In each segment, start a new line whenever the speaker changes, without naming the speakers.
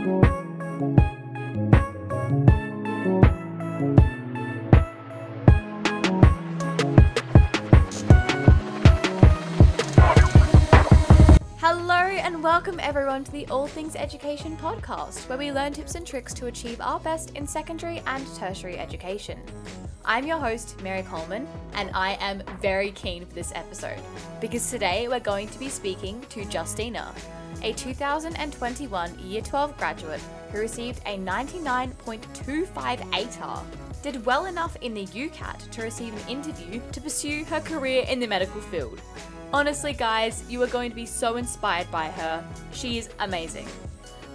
Hello and welcome everyone to the All Things Education podcast, where we learn tips and tricks to achieve our best in secondary and tertiary education. I'm your host, Mary Coleman, and I am very keen for this episode because today we're going to be speaking to Justyna, a 2021 Year 12 graduate who received a 99.25 ATAR, did well enough in the Ucat to receive an interview to pursue her career in the medical field. Honestly, guys, you are going to be so inspired by her. She is amazing.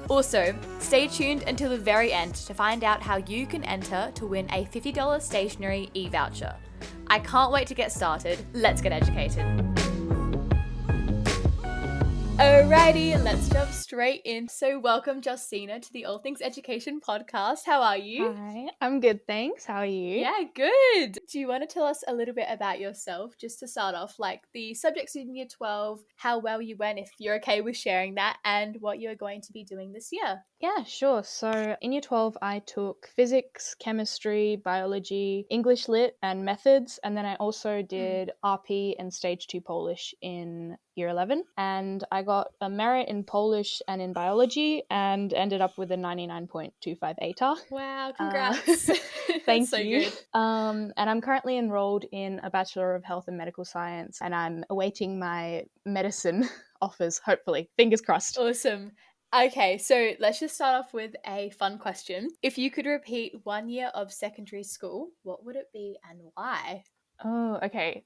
Also, stay tuned until the very end to find out how you can enter to win a $50 stationery e-voucher. I can't wait to get started. Let's get educated. Alrighty, let's jump straight in. So welcome, Justyna, to the All Things Education podcast. How are you?
Hi, I'm good, thanks. How are you?
Yeah, good. Do you want to tell us a little bit about yourself, just to start off, like the subjects in Year 12, how well you went, if you're okay with sharing that, and what you're going to be doing this year?
Yeah, sure. So in Year 12, I took physics, chemistry, biology, English lit, and methods. And then I also did RP and Stage 2 Polish in Year 11. And I got a merit in Polish and in biology and ended up with a 99.25 ATAR.
Wow, congrats.
Thank
so
you.
Good.
And I'm currently enrolled in a Bachelor of Health and Medical Science, and I'm awaiting my medicine offers, hopefully. Fingers crossed.
Awesome. Okay, so let's just start off with a fun question. If you could repeat 1 year of secondary school, what would it be and why?
Oh, okay.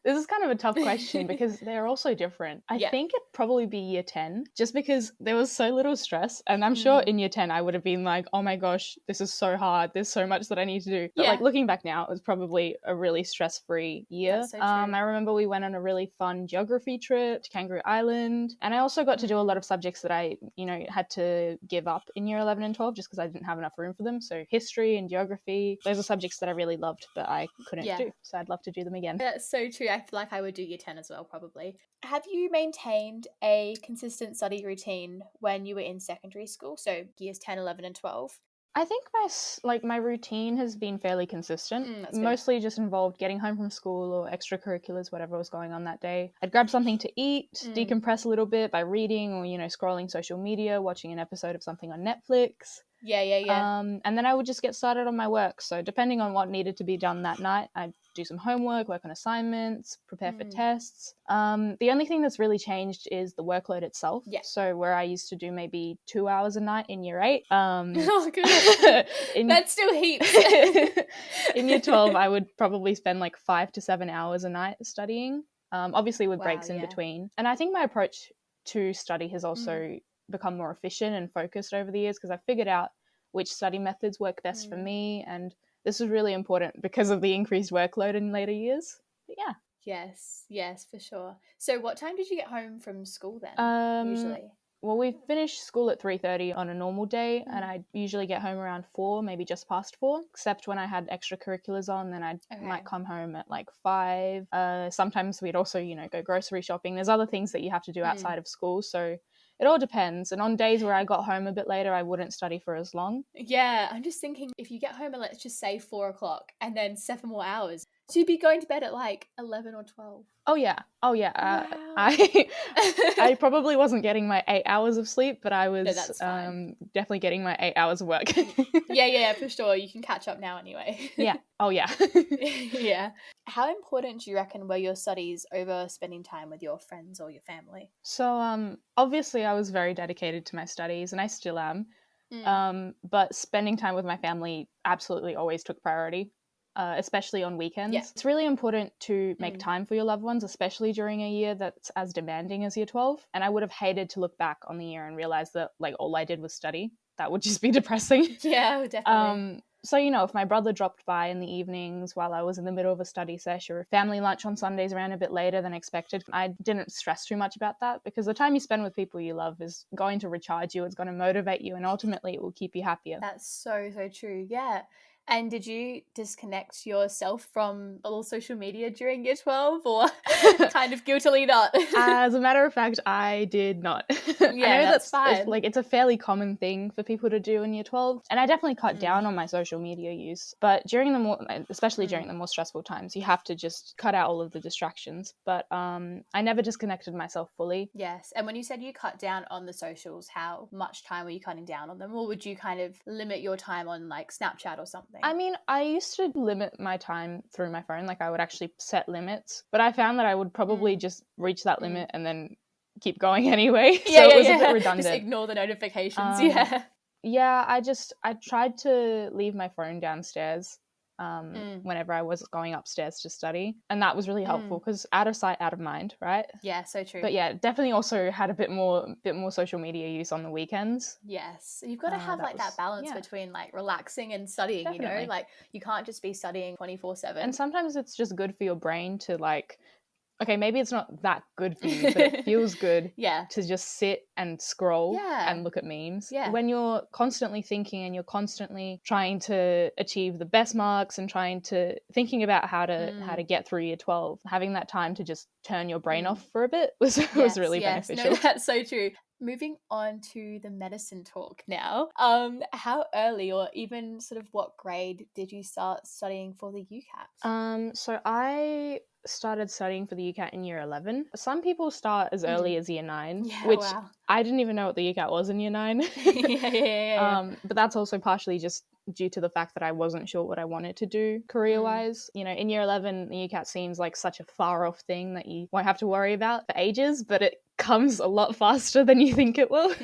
This is kind of a tough question because they're all so different. I think it'd probably be Year 10, just because there was so little stress. And I'm sure in Year 10, I would have been like, oh my gosh, this is so hard. There's so much that I need to do. But like looking back now, it was probably a really stress-free year.
That's so true.
I remember we went on a really fun geography trip to Kangaroo Island. And I also got to do a lot of subjects that I, had to give up in Year 11 and 12 just because I didn't have enough room for them. So history and geography, those are subjects that I really loved, but I couldn't do, so I'd love to do them again.
That's so true. I feel like I would do Year 10 as well, probably. Have you maintained a consistent study routine when you were in secondary school, so years 10, 11 and 12?
I think my routine has been fairly consistent. Mostly just involved getting home from school or extracurriculars, whatever was going on that day. I'd grab something to eat, decompress a little bit by reading or, scrolling social media, watching an episode of something on Netflix.
Yeah.
And then I would just get started on my work. So depending on what needed to be done that night, I'd do some homework, work on assignments, prepare for tests. The only thing that's really changed is the workload itself.
Yeah.
So where I used to do maybe 2 hours a night in Year 8.
Oh, goodness. That's still heaps.
In Year 12, I would probably spend like 5 to 7 hours a night studying, obviously with breaks in between. And I think my approach to study has also become more efficient and focused over the years because I figured out which study methods work best for me, and this was really important because of the increased workload in later years. But yeah.
Yes, for sure. So what time did you get home from school then, usually?
Well, we finished school at 3:30 on a normal day, and I'd usually get home around 4, maybe just past 4, except when I had extracurriculars on, then I might come home at like 5. Sometimes we'd also, go grocery shopping. There's other things that you have to do outside of school, so it all depends. And on days where I got home a bit later, I wouldn't study for as long.
Yeah, I'm just thinking if you get home at, let's just say 4 o'clock and then 7 more hours, so you'd be going to bed at like 11 or 12.
Oh yeah.
Wow.
I probably wasn't getting my 8 hours of sleep, but I was definitely getting my 8 hours of work.
yeah, for sure. You can catch up now anyway.
Yeah. Oh yeah.
Yeah. How important do you reckon were your studies over spending time with your friends or your family?
So obviously I was very dedicated to my studies, and I still am. But spending time with my family absolutely always took priority. Especially on weekends. Yeah. It's really important to make time for your loved ones, especially during a year that's as demanding as Year 12. And I would have hated to look back on the year and realize that like all I did was study. That would just be depressing.
Yeah, definitely.
So, if my brother dropped by in the evenings while I was in the middle of a study session, or family lunch on Sundays ran a bit later than expected, I didn't stress too much about that because the time you spend with people you love is going to recharge you, it's going to motivate you, and ultimately it will keep you happier.
That's so, so true. Yeah. And did you disconnect yourself from all social media during year 12 or kind of guiltily not?
As a matter of fact, I did not. I know
that's fine.
It's a fairly common thing for people to do in year 12. And I definitely cut down on my social media use. But during especially during the more stressful times, you have to just cut out all of the distractions. But I never disconnected myself fully.
Yes. And when you said you cut down on the socials, how much time were you cutting down on them? Or would you kind of limit your time on like Snapchat or something?
I mean, I used to limit my time through my phone. Like I would actually set limits. But I found that I would probably just reach that limit and then keep going anyway. So it was a bit redundant.
Just ignore the notifications.
Yeah, I tried to leave my phone downstairs whenever I was going upstairs to study. And that was really helpful because out of sight, out of mind, right?
Yeah, so true.
But yeah, definitely also had a bit more social media use on the weekends.
Yes. You've got to have that balance between like relaxing and studying, definitely. You know? Like you can't just be studying 24/7.
And sometimes it's just good for your brain to like, okay, maybe it's not that good for you, but it feels good to just sit and scroll and look at memes. Yeah. When you're constantly thinking and you're constantly trying to achieve the best marks and thinking about how to get through year 12, having that time to just turn your brain off for a bit was really beneficial.
No, that's so true. Moving on to the medicine talk now. How early or even sort of what grade did you start studying for the Ucat?
So I started studying for the Ucat in year 11. Some people start as early as year 9, which I didn't even know what the Ucat was in year 9. But that's also partially just due to the fact that I wasn't sure what I wanted to do career-wise. You know, in year 11, the Ucat seems like such a far-off thing that you won't have to worry about for ages, but it comes a lot faster than you think it will.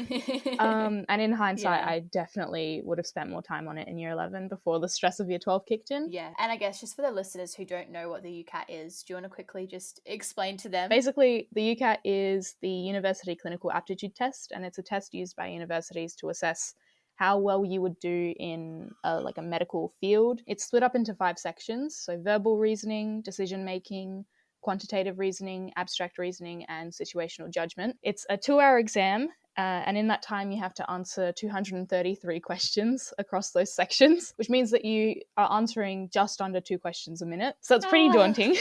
And in hindsight, I definitely would have spent more time on it in year 11 before the stress of year 12 kicked in.
Yeah, and I guess just for the listeners who don't know what the Ucat is, do you want to quickly just explain to them?
Basically, the Ucat is the University Clinical Aptitude Test, and it's a test used by universities to assess how well you would do in a medical field. It's split up into 5 sections, so verbal reasoning, decision-making, quantitative reasoning, abstract reasoning, and situational judgment. It's a 2-hour exam, and in that time you have to answer 233 questions across those sections, which means that you are answering just under 2 questions a minute. So it's pretty daunting,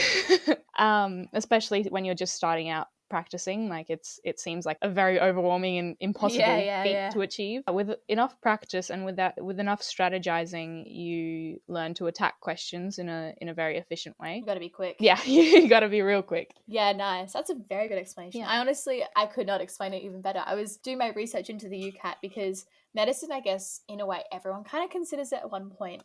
especially when you're just starting out practicing. Like it seems like a very overwhelming and impossible feat to achieve. With enough practice and with enough strategizing, you learn to attack questions in a very efficient way.
You gotta be quick.
Yeah, you gotta be real quick.
Yeah, nice. That's a very good explanation. I could not explain it even better. I was doing my research into the Ucat because medicine, I guess, in a way, everyone kind of considers it at one point.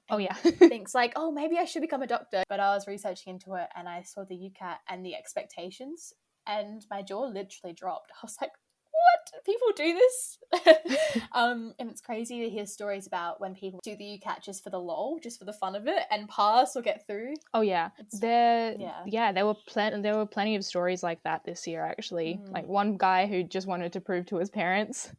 Thinks like, oh, maybe I should become a doctor. But I was researching into it and I saw the Ucat and the expectations and my jaw literally dropped. I was like, what? People do this? And it's crazy to hear stories about when people do the Ucat just for the lol, just for the fun of it, and pass or get through.
Oh yeah, there were plenty of stories like that this year actually. Like one guy who just wanted to prove to his parents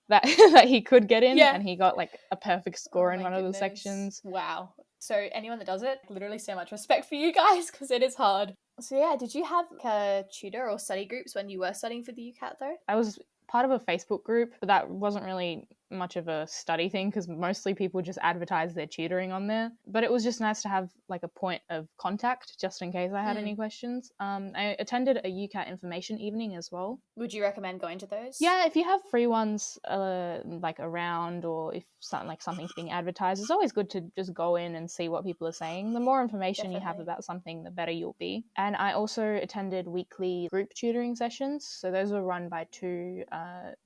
that he could get in, and he got like a perfect score in one of the sections.
Wow. So anyone that does it, literally so much respect for you guys because it is hard. So yeah, did you have a tutor or study groups when you were studying for the Ucat though?
I was part of a Facebook group, but that wasn't really much of a study thing because mostly people just advertise their tutoring on there. But it was just nice to have like a point of contact just in case I had any questions. I attended a Ucat information evening as well.
Would you recommend going to those?
Yeah, if you have free ones like around, or if something's being advertised, it's always good to just go in and see what people are saying. The more information you have about something, the better you'll be. And I also attended weekly group tutoring sessions. So those were run by 2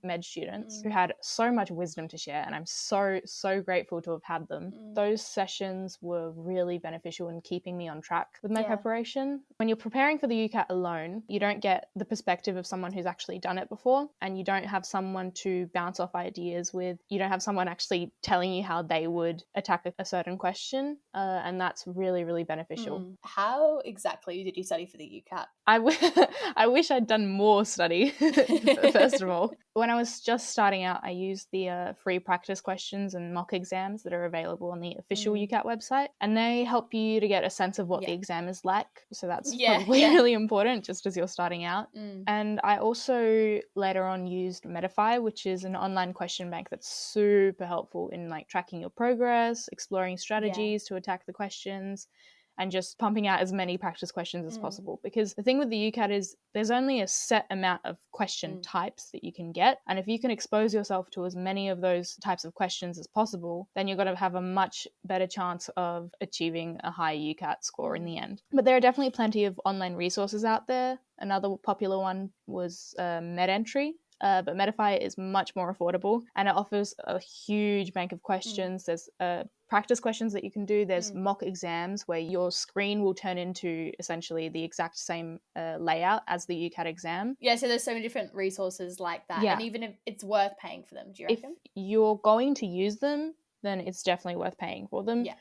med students who had so much wisdom to share, and I'm so grateful to have had them. Those sessions were really beneficial in keeping me on track with my preparation. When you're preparing for the Ucat alone, you don't get the perspective of someone who's actually done it before, and you don't have someone to bounce off ideas with. You don't have someone actually telling you how they would attack a certain question, and that's really, really beneficial.
How exactly did you study for the Ucat?
I wish I'd done more study, first of all. When I was just starting out, I used the free practice questions and mock exams that are available on the official Ucat website, and they help you to get a sense of what the exam is like. So that's probably really important just as you're starting out. And I also later on used Medify, which is an online question bank that's super helpful in like tracking your progress, exploring strategies to attack the questions, and just pumping out as many practice questions as possible. Because the thing with the UCAT is there's only a set amount of question types that you can get. And if you can expose yourself to as many of those types of questions as possible, then you're going to have a much better chance of achieving a high UCAT score in the end. But there are definitely plenty of online resources out there. Another popular one was MedEntry. But Medify is much more affordable, and it offers a huge bank of questions. There's practice questions that you can do. There's mock exams where your screen will turn into essentially the exact same layout as the UCAT exam.
Yeah, so there's so many different resources like that. Yeah. And even if it's worth paying for them, do you reckon?
If you're going to use them, then it's definitely worth paying for them.
Yeah.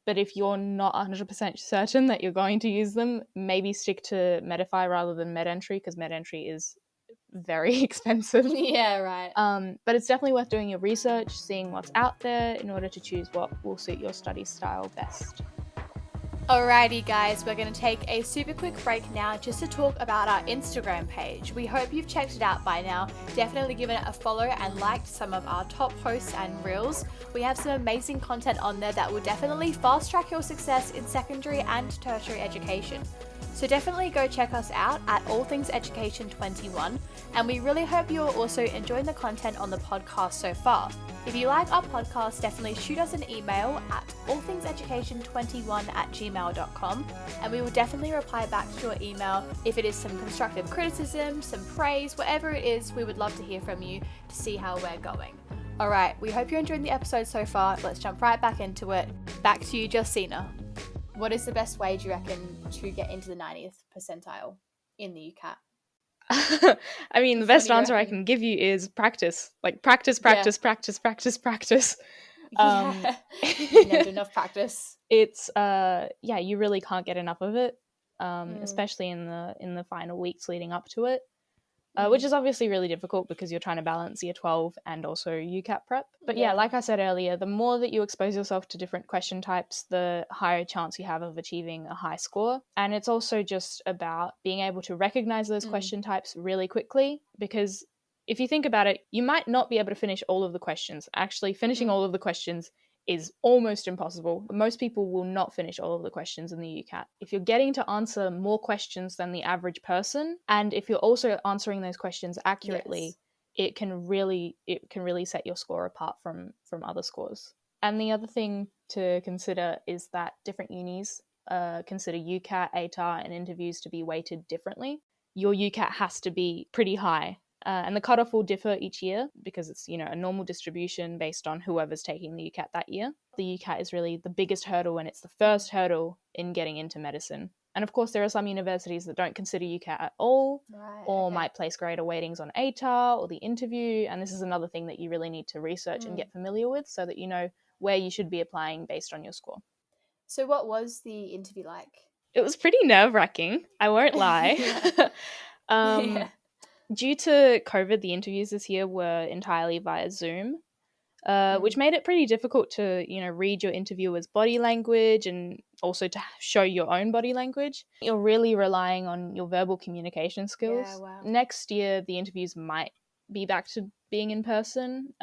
But if you're not 100% certain that you're going to use them, maybe stick to Medify rather than MedEntry, because MedEntry is very expensive.
Yeah, right.
But it's definitely worth doing your research, seeing what's out there in order to choose what will suit your study style best.
Alrighty guys, we're going to take a super quick break now just to talk about our Instagram page. We hope you've checked it out by now. Definitely given it a follow and liked some of our top posts and reels. We have some amazing content on there that will definitely fast track your success in secondary and tertiary education. So definitely go check us out at All Things Education 21, and we really hope you're also enjoying the content on the podcast so far. If you like our podcast, definitely shoot us an email at allthingseducation21@gmail.com, and we will definitely reply back to your email if it is some constructive criticism, some praise, whatever it is. We would love to hear from you to see how we're going. Alright, we hope you're enjoying the episode so far. Let's jump right back into it. Back to you, Justyna. What is the best way, do you reckon, to get into the 90th percentile in the UCAT?
I mean, the best answer I can give you is practice. Like, practice.
Yeah. You never do enough practice.
It's, you really can't get enough of it, especially in the final weeks leading up to it. Which is obviously really difficult because you're trying to balance year 12 and also UCAT prep. But yeah, like I said earlier, the more that you expose yourself to different question types, the higher chance you have of achieving a high score. And it's also just about being able to recognize those question types really quickly, because if you think about it, you might not be able to finish all of the questions. Actually, finishing all of the questions is almost impossible. Most people will not finish all of the questions in the UCAT. If you're getting to answer more questions than the average person, and if you're also answering those questions accurately, it can really set your score apart from other scores. And the other thing to consider is that different unis consider UCAT, ATAR, and interviews to be weighted differently. Your UCAT has to be pretty high. And the cutoff will differ each year because it's, a normal distribution based on whoever's taking the UCAT that year. The UCAT is really the biggest hurdle, and it's the first hurdle in getting into medicine. And of course, there are some universities that don't consider UCAT at all, might place greater weightings on ATAR or the interview. And this is another thing that you really need to research and get familiar with so that you know where you should be applying based on your score.
So what was the interview like?
It was pretty nerve-wracking, I won't lie. Due to COVID, the interviews this year were entirely via Zoom, which made it pretty difficult to, read your interviewer's body language and also to show your own body language. You're really relying on your verbal communication skills.
Yeah, wow.
Next year, the interviews might be back to being in person,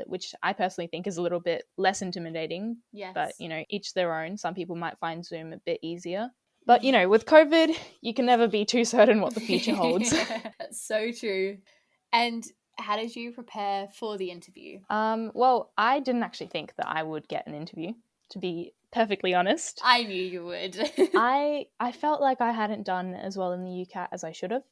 which I personally think is a little bit less intimidating.
Yes.
But, each their own. Some people might find Zoom a bit easier. But, with COVID, you can never be too certain what the future holds.
That's so true. And how did you prepare for the interview?
Well, I didn't actually think that I would get an interview, to be perfectly honest.
I knew you would.
I felt like I hadn't done as well in the UCAT as I should have.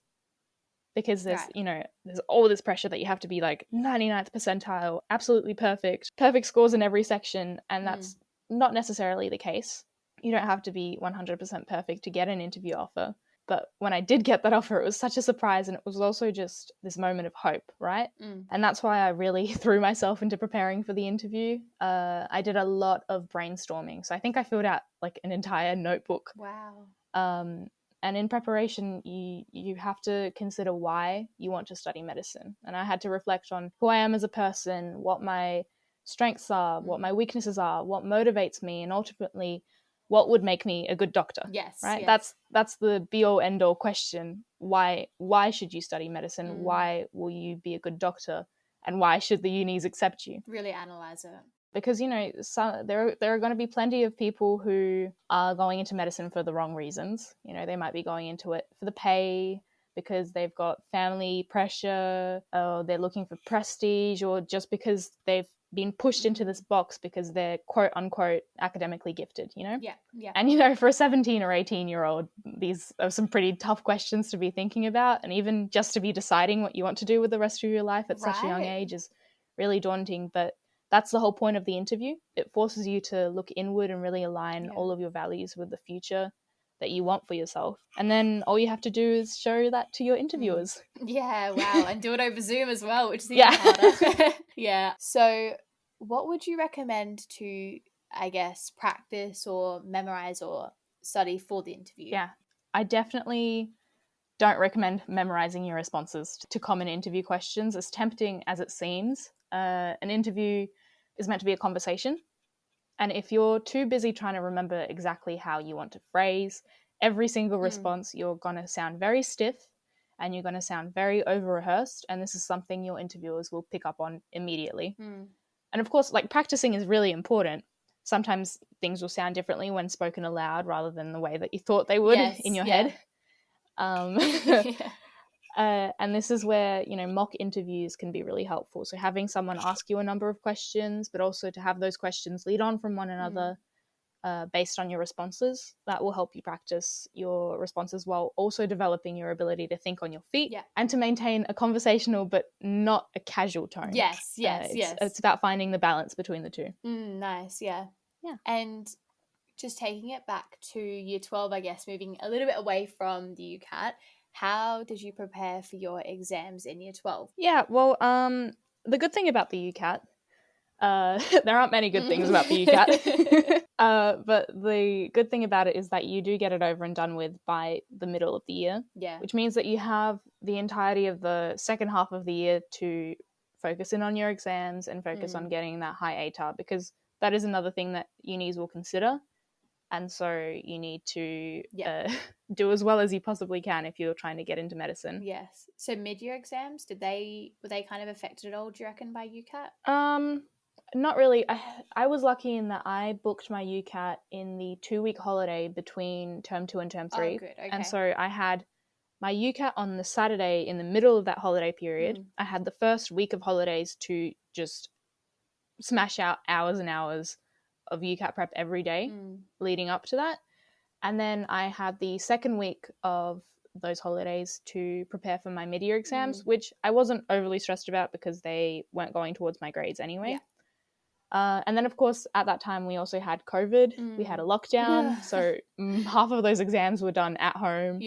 Because there's, there's all this pressure that you have to be like 99th percentile, absolutely perfect scores in every section. And that's not necessarily the case. You don't have to be 100% perfect to get an interview offer. But when I did get that offer, it was such a surprise, and it was also just this moment of hope, right? And that's why I really threw myself into preparing for the interview. I did a lot of brainstorming. So I think I filled out like an entire notebook.
Wow.
And in preparation, you have to consider why you want to study medicine. And I had to reflect on who I am as a person, what my strengths are, what my weaknesses are, what motivates me, and ultimately what would make me a good doctor.
Yes.
Right?
Yes.
That's the be all end all question. Why should you study medicine? Why will you be a good doctor? And why should the unis accept you?
Really analyze it.
Because, you know, there are going to be plenty of people who are going into medicine for the wrong reasons. You know, they might be going into it for the pay, because they've got family pressure, or they're looking for prestige, or just because they've been pushed into this box because they're quote unquote academically gifted, you know?
Yeah, yeah.
And, you know, for a 17 or 18-year-old, these are some pretty tough questions to be thinking about. And even just to be deciding what you want to do with the rest of your life at such a young age is really daunting. But that's the whole point of the interview. It forces you to look inward and really align all of your values with the future that you want for yourself. And then all you have to do is show that to your interviewers.
Yeah, wow. And do it over Zoom as well, which is even harder. Yeah. So what would you recommend to, I guess, practice or memorize or study for the interview?
Yeah, I definitely don't recommend memorizing your responses to common interview questions, as tempting as it seems. An interview is meant to be a conversation. And if you're too busy trying to remember exactly how you want to phrase every single response, you're going to sound very stiff and you're going to sound very over-rehearsed. And this is something your interviewers will pick up on immediately. And of course, like, practicing is really important. Sometimes things will sound differently when spoken aloud rather than the way that you thought they would in your head. And this is where, you know, mock interviews can be really helpful. So having someone ask you a number of questions, but also to have those questions lead on from one another based on your responses, that will help you practice your responses while also developing your ability to think on your feet and to maintain a conversational but not a casual tone.
Yes.
It's about finding the balance between the two.
Nice, yeah.
Yeah.
And just taking it back to year 12, I guess, moving a little bit away from the UCAT, how did you prepare for your exams in year 12?
Yeah, well, the good thing about the UCAT, there aren't many good things about the UCAT, but the good thing about it is that you do get it over and done with by the middle of the year, which means that you have the entirety of the second half of the year to focus in on your exams and focus on getting that high ATAR, because that is another thing that unis will consider. And so you need to do as well as you possibly can if you're trying to get into medicine.
Yes. So mid-year exams, were they kind of affected at all, do you reckon, by UCAT?
Not really. I was lucky in that I booked my UCAT in the 2-week holiday between term 2 and term 3.
Oh, good. Okay.
And so I had my UCAT on the Saturday in the middle of that holiday period. I had the first week of holidays to just smash out hours and hours of UCAT prep every day leading up to that. And then I had the second week of those holidays to prepare for my mid-year exams, which I wasn't overly stressed about because they weren't going towards my grades anyway. And then, of course, at that time, we also had COVID. We had a lockdown. So half of those exams were done at home.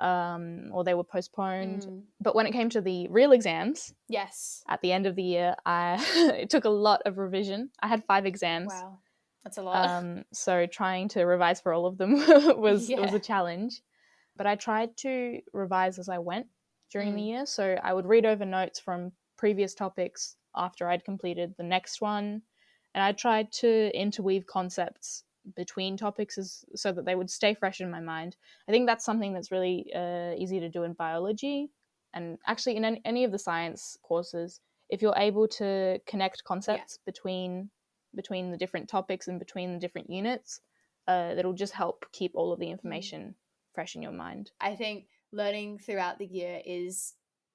Or they were postponed. But when it came to the real exams, at the end of the year, it took a lot of revision. I had 5 exams.
Wow, that's a lot.
So trying to revise for all of them was a challenge. But I tried to revise as I went during the year. So I would read over notes from previous topics after I'd completed the next one. And I tried to interweave concepts between topics so that they would stay fresh in my mind. I think that's something that's really easy to do in biology, and actually in any of the science courses. If you're able to connect concepts between the different topics and between the different units, that'll just help keep all of the information fresh in your mind.
I think learning throughout the year is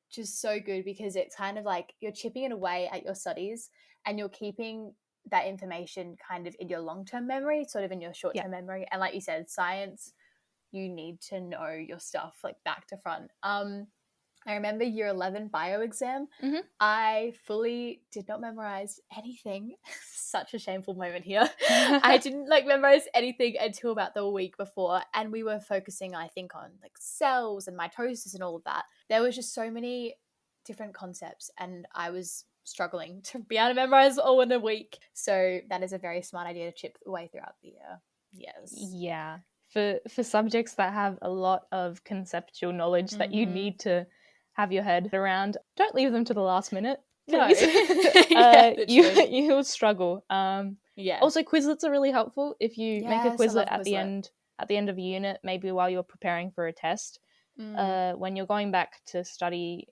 just so good because it's kind of like you're chipping it away at your studies and you're keeping that information kind of in your long-term memory, sort of in your short-term memory. And like you said, science, you need to know your stuff like back to front. I remember year 11 bio exam. I fully did not memorize anything. Such a shameful moment here. I didn't memorize anything until about the week before. And we were focusing, I think, on cells and mitosis and all of that. There was just so many different concepts and I was struggling to be able to memorize all in a week. So that is a very smart idea to chip away throughout the year. Yes.
Yeah. for subjects that have a lot of conceptual knowledge that you need to have your head around, don't leave them to the last minute, please.
Yeah,
you will struggle.
Yeah.
Also, Quizlets are really helpful if you make a
Yes, I love
Quizlet at the end of a unit, maybe while you're preparing for a test. When you're going back to study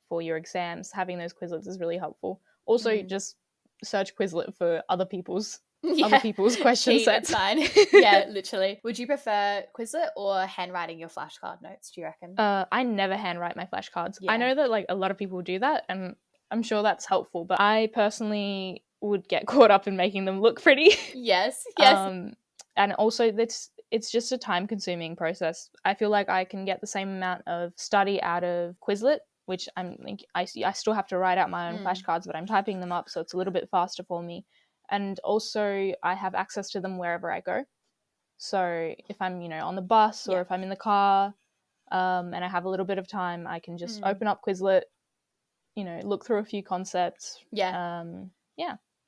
for your exams, having those Quizlets is really helpful. Also, just search Quizlet for other people's question
Cheat,
sets.
it's fine. Yeah, literally. Would you prefer Quizlet or handwriting your flashcard notes, do you reckon?
I never handwrite my flashcards. I know that like a lot of people do that, and I'm sure that's helpful, but I personally would get caught up in making them look pretty.
Yes.
And also it's just a time-consuming process. I feel like I can get the same amount of study out of Quizlet, which I still have to write out my own flashcards, but I'm typing them up, so it's a little bit faster for me. And also I have access to them wherever I go. So if I'm, on the bus or if I'm in the car, and I have a little bit of time, I can just open up Quizlet, look through a few concepts.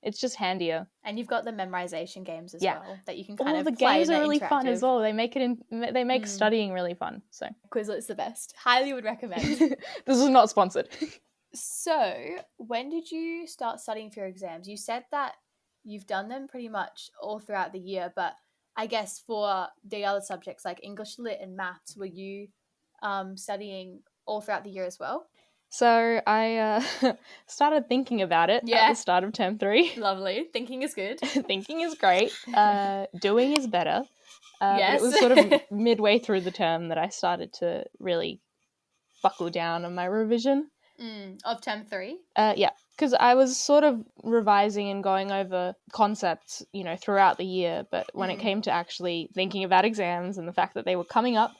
It's just handier.
And you've got the memorization games as well that you can kind of
the
play.
Games are really fun as well. They make studying really fun. So
Quizlet's the best. Highly would recommend.
This is not sponsored.
So when did you start studying for your exams? You said that you've done them pretty much all throughout the year, but I guess for the other subjects like English Lit and Maths, were you studying all throughout the year as well?
So I started thinking about it at the start of term 3.
Lovely. Thinking is good.
Thinking is great. Doing is better. But it was sort of midway through the term that I started to really buckle down on my revision.
Of term 3?
Yeah, because I was sort of revising and going over concepts, throughout the year. But when it came to actually thinking about exams and the fact that they were coming up,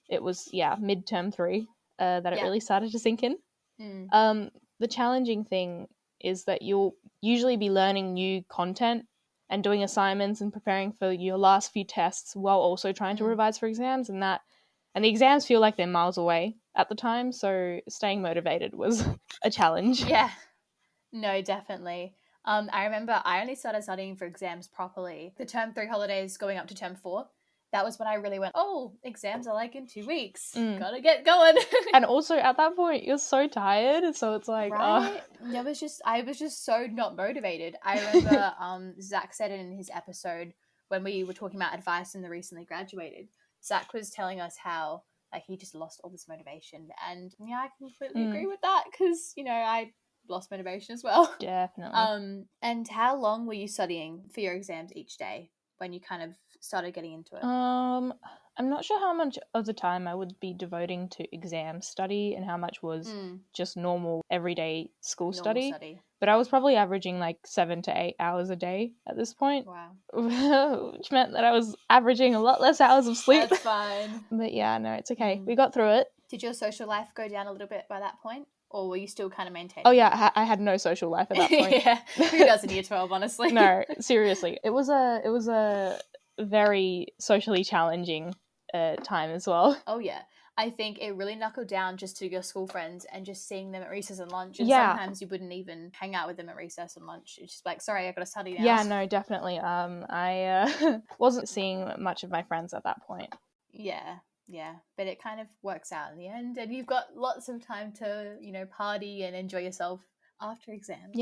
it was, mid-term 3 that it really started to sink in. The challenging thing is that you'll usually be learning new content and doing assignments and preparing for your last few tests while also trying to revise for exams, and the exams feel like they're miles away at the time, so staying motivated was a challenge.
Yeah. No, definitely. I remember I only started studying for exams properly the term 3 holidays going up to term 4. That was when I really went, exams are like in 2 weeks. Gotta get going.
And also at that point, you're so tired. So it's like,
right? I was just so not motivated. I remember Zach said it in his episode when we were talking about advice in the recently graduated. Zach was telling us how like he just lost all this motivation. And I completely agree with that because, I lost motivation as well.
Definitely.
And how long were you studying for your exams each day when you kind of started getting into it?
I'm not sure how much of the time I would be devoting to exam study and how much was just normal everyday school study. But I was probably averaging like 7 to 8 hours a day at this point.
Wow.
Which meant that I was averaging a lot less hours of sleep.
That's fine.
But yeah, no, it's okay. We got through it.
Did your social life go down a little bit by that point? Or were you still kind of maintaining?
Oh yeah, I had no social life at that point.
Yeah, who does in year 12, honestly?
No, seriously. It was a very socially challenging time as well.
Oh yeah. I think it really knuckled down just to your school friends and just seeing them at recess and lunch. And sometimes you wouldn't even hang out with them at recess and lunch. It's just like, sorry, I got to study now.
Yeah, no, definitely. I wasn't seeing much of my friends at that point.
Yeah, but it kind of works out in the end, and you've got lots of time to, party and enjoy yourself after exams.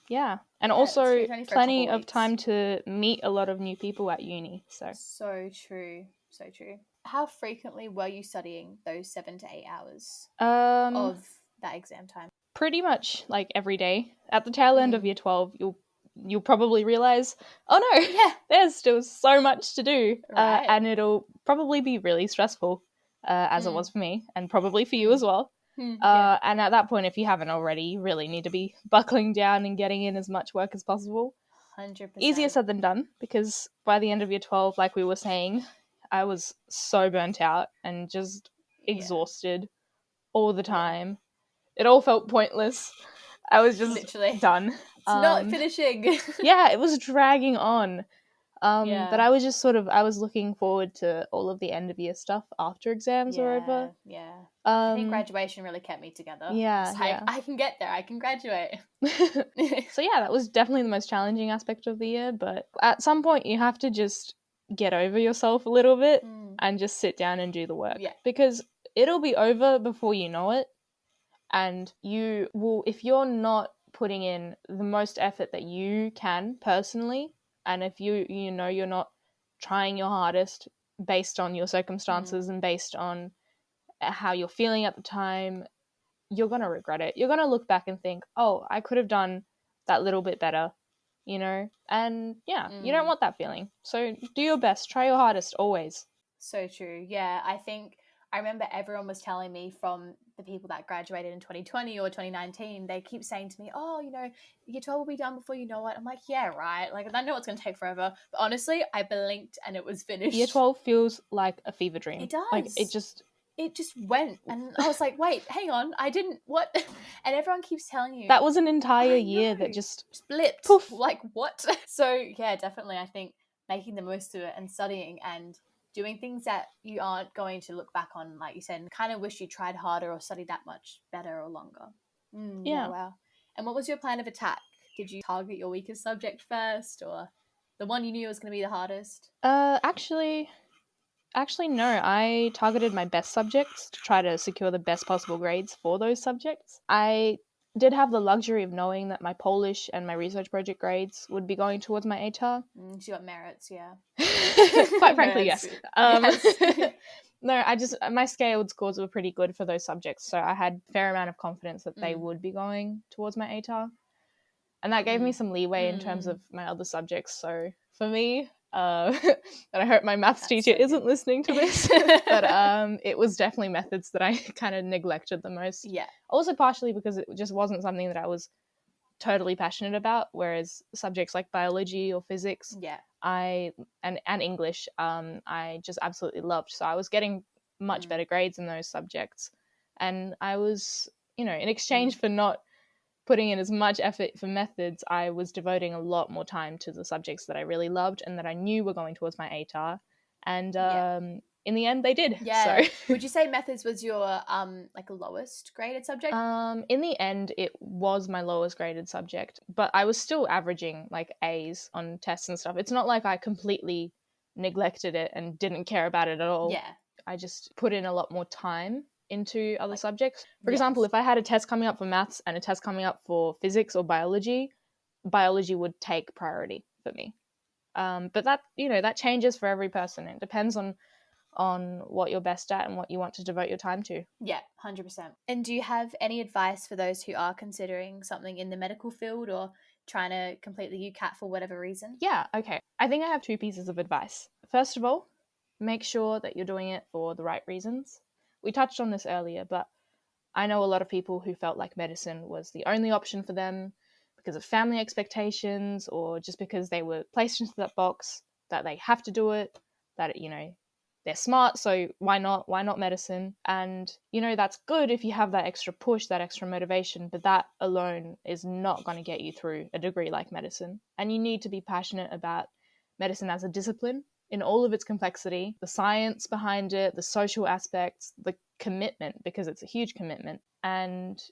Yeah, and also plenty of time to meet a lot of new people at uni.
So true. How frequently were you studying those 7 to 8 hours of that exam time?
Pretty much like every day. At the tail end of year 12, you'll probably realize, there's still so much to do, and it'll probably be really stressful, as it was for me, and probably for you as well. And at that point, if you haven't already, you really need to be buckling down and getting in as much work as possible.
100%.
Easier said than done, because by the end of year 12, like we were saying, I was so burnt out and just exhausted all the time. It all felt pointless. I was just
literally
done.
It's not finishing.
Yeah, it was dragging on. But I was just I was looking forward to all of the end of year stuff after exams were over.
Yeah. I think graduation really kept me together.
Yeah.
I can get there. I can graduate.
So yeah, that was definitely the most challenging aspect of the year. But at some point you have to just get over yourself a little bit and just sit down and do the work.
Yeah.
Because it'll be over before you know it. And you will, if you're not putting in the most effort that you can personally, and if you know you're not trying your hardest based on your circumstances and based on how you're feeling at the time, you're going to regret it. You're going to look back and think, oh, I could have done that little bit better, you know? And yeah, you don't want that feeling. So do your best. Try your hardest always.
So true. Yeah, I remember everyone was telling me, from the people that graduated in 2020 or 2019, they keep saying to me, oh, you know, year 12 will be done before you know it. I'm like, yeah, right. Like, I know it's going to take forever. But honestly, I blinked and it was finished.
Year 12 feels like a fever dream.
It does.
Like, it just
went. And I was like, wait, hang on. I didn't, what? And everyone keeps telling you.
That was an entire year that just
blipped.
Poof.
Like, what? So, yeah, definitely, I think making the most of it and studying and doing things that you aren't going to look back on, like you said, and kind of wish you tried harder or studied that much better or longer. Yeah, wow. And what was your plan of attack? Did you target your weakest subject first, or the one you knew was going to be the hardest?
Actually, no. I targeted my best subjects to try to secure the best possible grades for those subjects. I did have the luxury of knowing that my Polish and my research project grades would be going towards my ATAR.
So you got merits, yeah.
Quite frankly, yes.
Yes.
No, my scaled scores were pretty good for those subjects, so I had a fair amount of confidence that they would be going towards my ATAR. And that gave me some leeway in terms of my other subjects. So for me, and I hope my maths teacher isn't listening to this, but it was definitely methods that I kind of neglected the most.
Yeah.
Also partially because it just wasn't something that I was totally passionate about, whereas subjects like biology or physics, and English, I just absolutely loved. So I was getting much better grades in those subjects. And I was, in exchange for not putting in as much effort for methods, I was devoting a lot more time to the subjects that I really loved and that I knew were going towards my ATAR. And in the end, they did.
Yeah.
So.
Would you say methods was your like lowest graded subject?
In the end, it was my lowest graded subject, but I was still averaging like A's on tests and stuff. It's not like I completely neglected it and didn't care about it at all.
Yeah.
I just put in a lot more time into other subjects. For example, if I had a test coming up for maths and a test coming up for physics or biology would take priority for me. But that, that changes for every person. It depends on what you're best at and what you want to devote your time to.
Yeah, 100%. And do you have any advice for those who are considering something in the medical field or trying to complete the Ucat for whatever reason?
Yeah, okay. I think I have 2 pieces of advice. First of all, make sure that you're doing it for the right reasons. We touched on this earlier, but I know a lot of people who felt like medicine was the only option for them because of family expectations or just because they were placed into that box that they have to do it, that, they're smart, so why not medicine? And, that's good if you have that extra push, that extra motivation, but that alone is not going to get you through a degree like medicine. And you need to be passionate about medicine as a discipline in all of its complexity, the science behind it, the social aspects, the commitment, because it's a huge commitment. And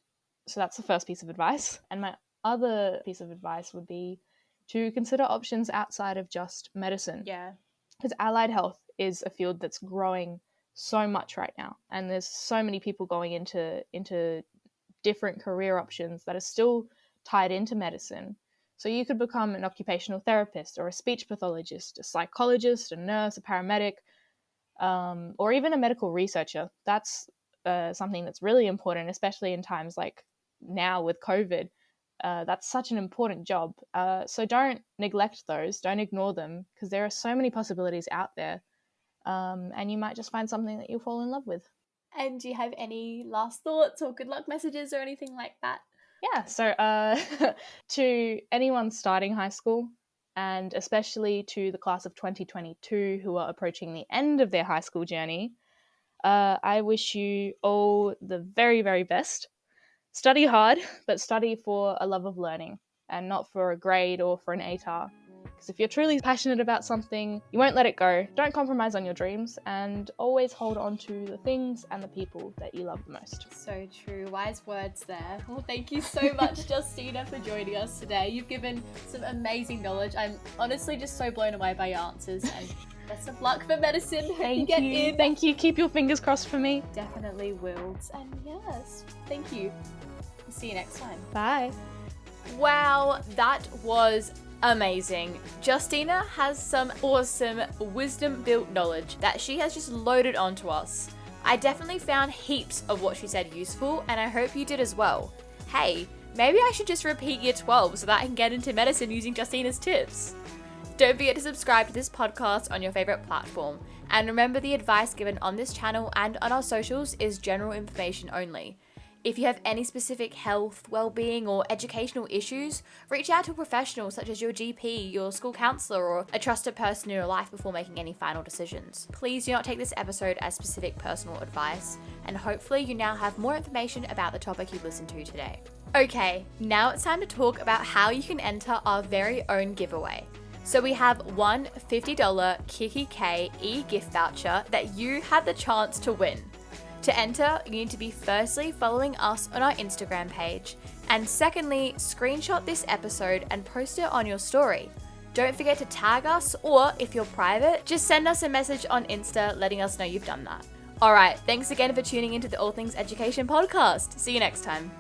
so that's the first piece of advice. And my other piece of advice would be to consider options outside of just medicine.
Yeah.
Because allied health is a field that's growing so much right now. And there's so many people going into different career options that are still tied into medicine. So you could become an occupational therapist or a speech pathologist, a psychologist, a nurse, a paramedic, or even a medical researcher. That's something that's really important, especially in times like now with COVID. That's such an important job. So don't neglect those. Don't ignore them because there are so many possibilities out there. And you might just find something that you'll fall in love with.
And do you have any last thoughts or good luck messages or anything like that?
Yeah, so to anyone starting high school, and especially to the class of 2022 who are approaching the end of their high school journey, I wish you all the very, very best. Study hard, but study for a love of learning and not for a grade or for an ATAR. Because if you're truly passionate about something, you won't let it go. Don't compromise on your dreams and always hold on to the things and the people that you love the most.
So true. Wise words there. Well, thank you so much, Justyna, for joining us today. You've given some amazing knowledge. I'm honestly just so blown away by your answers and Best of luck for medicine. Hope
Thank
you get
you.
in.
Thank you. Keep your fingers crossed for me.
Definitely will. And yes, thank you. See you next time.
Bye.
Wow, that was amazing. Justyna has some awesome wisdom-built knowledge that she has just loaded onto us. I definitely found heaps of what she said useful, and I hope you did as well. Hey, maybe I should just repeat year 12 so that I can get into medicine using Justyna's tips. Don't forget to subscribe to this podcast on your favorite platform. And remember, the advice given on this channel and on our socials is general information only. If you have any specific health, well-being, or educational issues, reach out to a professional such as your GP, your school counsellor, or a trusted person in your life before making any final decisions. Please do not take this episode as specific personal advice, and hopefully you now have more information about the topic you listened to today. Okay, now it's time to talk about how you can enter our very own giveaway. So we have one $50 Kiki K e-gift voucher that you have the chance to win. To enter, you need to be firstly following us on our Instagram page, and secondly, screenshot this episode and post it on your story. Don't forget to tag us, or if you're private, just send us a message on Insta letting us know you've done that. Alright, thanks again for tuning into the All Things Education podcast. See you next time.